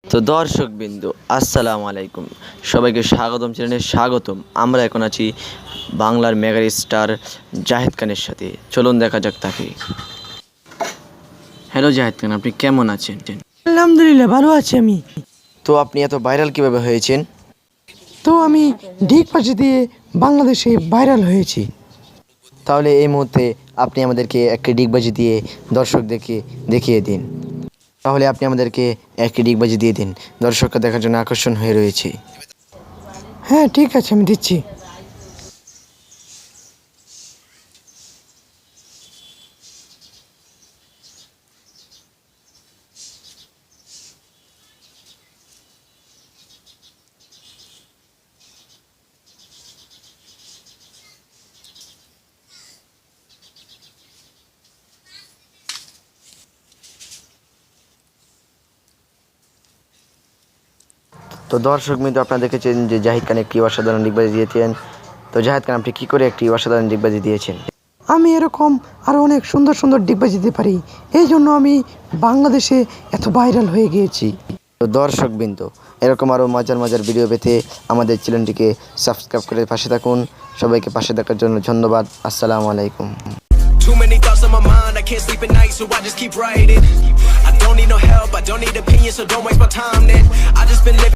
তো দর্শকবৃন্দ, আসসালামু আলাইকুম। সবাইকে স্বাগতম, চ্যানেলে স্বাগতম। আমরা এখন আছি বাংলার মেগা স্টার জাহিদ খানের সাথে। চলুন দেখা যাক তাকে। হ্যালো জাহিদ খান, আপনি কেমন আছেন? আলহামদুলিল্লাহ, ভালো আছি আমি। তো আপনি এত ভাইরাল কিভাবে হয়েছেন? তো আমি ডিগবাজি দিয়ে বাংলাদেশে ভাইরাল হয়েছি। তাহলে এই মুহূর্তে আপনি আমাদেরকে একটি ডিগবাজি দিয়ে দর্শকদেরকে দেখিয়ে দিন। তাহলে আপনি আমাদেরকে একটি ডিগবাজি দিয়ে দিন, দর্শকরা দেখার জন্য আকর্ষণ হয়ে রয়েছে। হ্যাঁ, ঠিক আছে, আমি দিচ্ছি। তো দর্শক মিত্র, আপনারা দেখেছেন যে জাহিদ খান একটি অসাধারণ ডিগবাজি দিয়েছেন। তো জাহিদ খান, আপনি কী করে একটি অসাধারণ ডিগবাজি দিয়েছেন? আমি এরকম আরও অনেক সুন্দর সুন্দর ডিগবাজি দিতে পারি, এই জন্য আমি বাংলাদেশে এত ভাইরাল হয়ে গিয়েছি। তো দর্শকবৃন্দ, এরকম আরও মজার মজার ভিডিও পেতে আমাদের চ্যানেলটিকে সাবস্ক্রাইব করে পাশে থাকুন। সবাইকে পাশে থাকার জন্য ধন্যবাদ। আসসালামু আলাইকুম। Too many thoughts on my mind, I can't sleep at night, so I just keep writing. I don't need no help, I don't need opinions, so don't waste my time then. I just been living